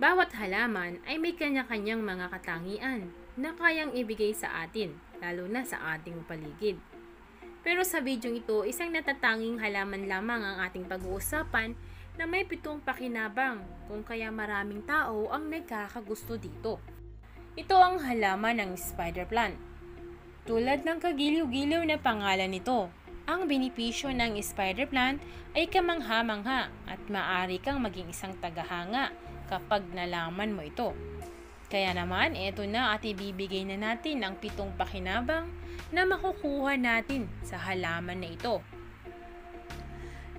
Bawat halaman ay may kanya-kanyang mga katangian na kayang ibigay sa atin, lalo na sa ating paligid. Pero sa bidyong ito, isang natatanging halaman lamang ang ating pag-uusapan na may 7 pakinabang kung kaya maraming tao ang nagkakagusto dito. Ito ang halaman ng spider plant. Tulad ng kagiliw-giliw na pangalan nito, ang benepisyo ng spider plant ay kamangha-mangha at maaari kang maging isang tagahanga kapag nalaman mo ito. Kaya naman, eto na at ibibigay na natin ang 7 pakinabang na makukuha natin sa halaman na ito.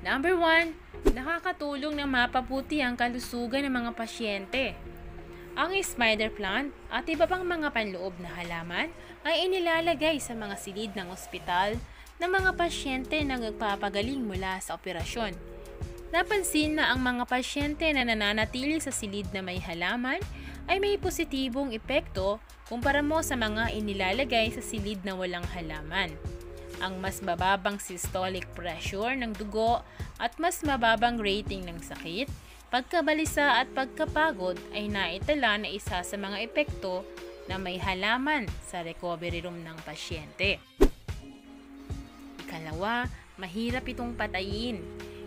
Number 1, nakakatulong na mapabuti ang kalusugan ng mga pasyente. Ang spider plant at iba pang mga panloob na halaman ay inilalagay sa mga silid ng ospital ng mga pasyente na nagpapagaling mula sa operasyon. Napansin na ang mga pasyente na nananatili sa silid na may halaman ay may positibong epekto kumpara mo sa mga inilalagay sa silid na walang halaman. Ang mas mababang systolic pressure ng dugo at mas mababang rating ng sakit, pagkabalisa at pagkapagod ay naitala na isa sa mga epekto na may halaman sa recovery room ng pasyente. Ikalawa, mahirap itong patayin.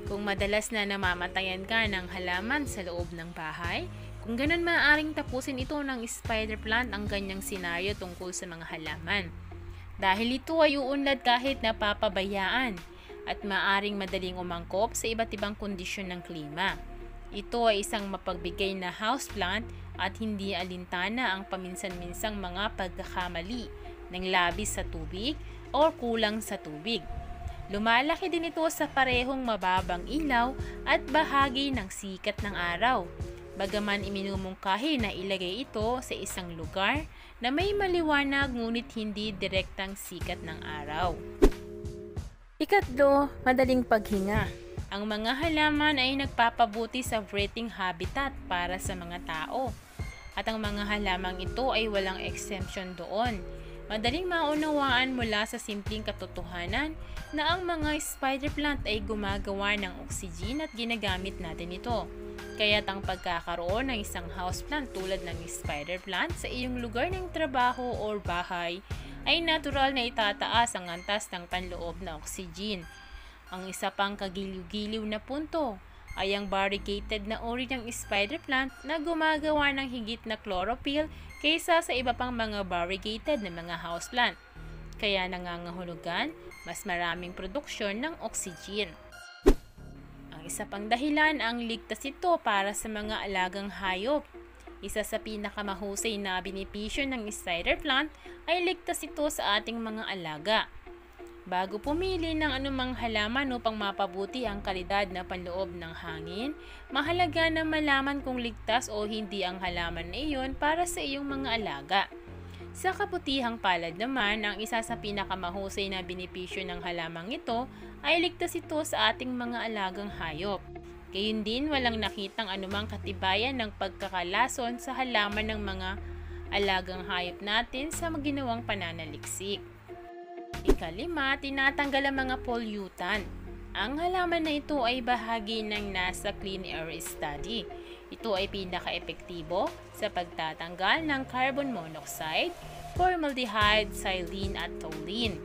Kung madalas na namamatayan ka ng halaman sa loob ng bahay, kung ganun maaaring tapusin ito ng spider plant ang ganyang senaryo tungkol sa mga halaman. Dahil ito ay uunlad kahit napapabayaan at maaaring madaling umangkop sa iba't ibang kondisyon ng klima. Ito ay isang mapagbigay na houseplant at hindi alintana ang paminsan-minsang mga pagkakamali ng labis sa tubig o kulang sa tubig. Lumalaki din ito sa parehong mababang ilaw at bahagi ng sikat ng araw. Bagaman iminumungkahi na ilagay ito sa isang lugar na may maliwanag ngunit hindi direktang sikat ng araw. Ikatlo, madaling paghinga. Ang mga halaman ay nagpapabuti sa breathing habitat para sa mga tao. At ang mga halamang ito ay walang exemption doon. Madaling maunawaan mula sa simpleng katotohanan na ang mga spider plant ay gumagawa ng oxygen at ginagamit natin ito. Kaya't ang pagkakaroon ng isang houseplant tulad ng spider plant sa iyong lugar ng trabaho o bahay ay natural na itataas ang antas ng panloob na oxygen. Ang isa pang kagiliw-giliw na punto ay ang variegated na uri ng spider plant na gumagawa ng higit na chlorophyll kaysa sa iba pang mga variegated na mga houseplant. Kaya nangangahulugan mas maraming produksyon ng oxygen. Ang isa pang dahilan ang ligtas ito para sa mga alagang hayop. Isa sa pinakamahusay na benepisyo ng spider plant ay ligtas ito sa ating mga alaga. Bago pumili ng anumang halaman upang mapabuti ang kalidad na panloob ng hangin, mahalaga na malaman kung ligtas o hindi ang halaman na iyon para sa iyong mga alaga. Sa kabutihang palad naman, ang isa sa pinakamahusay na benepisyo ng halamang ito ay ligtas ito sa ating mga alagang hayop. Gayun din, walang nakitang anumang katibayan ng pagkakalason sa halaman ng mga alagang hayop natin sa ginawang pananaliksik. Ikalima, tinatanggal ang mga pollutant. Ang halaman na ito ay bahagi ng NASA Clean Air Study. Ito ay pinaka-epektibo sa pagtatanggal ng carbon monoxide, formaldehyde, xylene at toluene.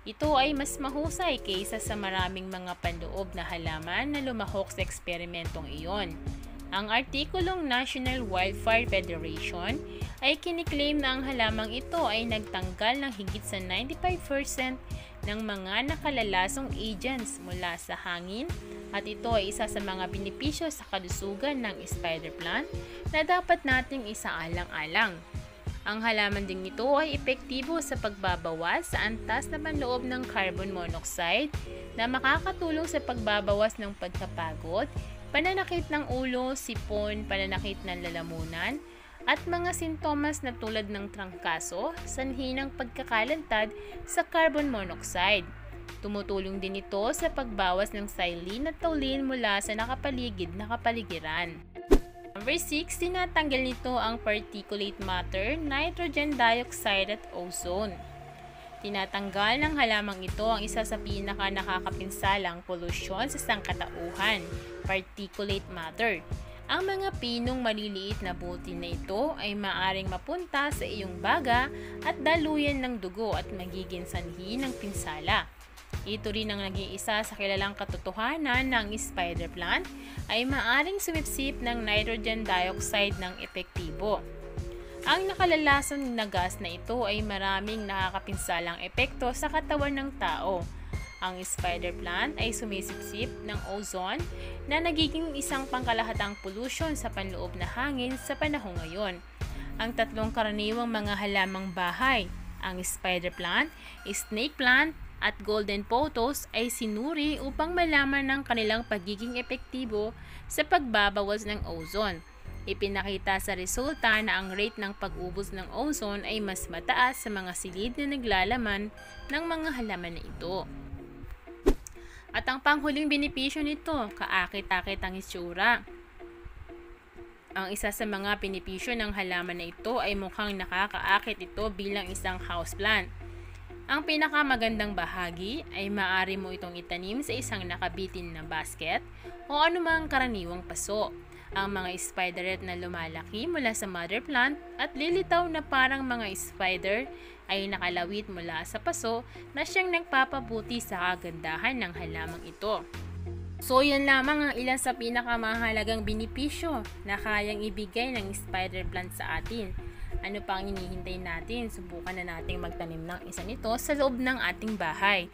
Ito ay mas mahusay kaysa sa maraming mga panloob na halaman na lumahok sa eksperimentong iyon. Ang artikulong National Wildfire Federation ay kiniklaim na ang halamang ito ay nagtanggal ng higit sa 95% ng mga nakalalasong agents mula sa hangin at ito ay isa sa mga benepisyo sa kalusugan ng spider plant na dapat nating isaalang-alang. Ang halaman ding ito ay epektibo sa pagbabawas sa antas na panloob ng carbon monoxide na makakatulong sa pagbabawas ng pagkapagod, pananakit ng ulo, sipon, pananakit ng lalamunan, at mga sintomas na tulad ng trangkaso, sanhi ng pagkakalantad sa carbon monoxide. Tumutulong din ito sa pagbawas ng xylene at toluene mula sa nakapaligid na kapaligiran. Number 6, tinatanggal nito ang particulate matter, nitrogen dioxide at ozone. Tinatanggal ng halamang ito ang isa sa pinaka-nakakapinsalang polusyon sa sangkatauhan, particulate matter. Ang mga pinong maliliit na butil na ito ay maaring mapunta sa iyong baga at daluyan ng dugo at magiging sanhi ng pinsala. Ito rin ang naging isa sa kilalang katotohanan ng spider plant ay maaring sumipsip ng nitrogen dioxide ng epektibo. Ang nakalalason na gas na ito ay maraming nakakapinsalang epekto sa katawan ng tao. Ang spider plant ay sumisipsip ng ozone na nagiging isang pangkalahatang pollution sa panloob na hangin sa panahon ngayon. Ang tatlong karaniwang mga halamang bahay, ang spider plant, snake plant, at golden pothos ay sinuri upang malaman ng kanilang pagiging epektibo sa pagbabawas ng ozone. Ipinakita sa resulta na ang rate ng pag-ubos ng ozone ay mas mataas sa mga silid na naglalaman ng mga halaman na ito. At ang panghuling benepisyo nito, kaakit-akit ang itsura. Ang isa sa mga benepisyo ng halaman na ito ay mukhang nakakaakit ito bilang isang houseplant. Ang pinakamagandang bahagi ay maaari mo itong itanim sa isang nakabitin na basket o anumang karaniwang paso. Ang mga spideret na lumalaki mula sa mother plant at lilitaw na parang mga spider ay nakalawit mula sa paso na siyang nagpapabuti sa kagandahan ng halamang ito. So yan lamang ang ilan sa pinakamahalagang benepisyo na kayang ibigay ng spider plant sa atin. Ano pang hinihintay natin? Subukan na nating magtanim ng isa nito sa loob ng ating bahay.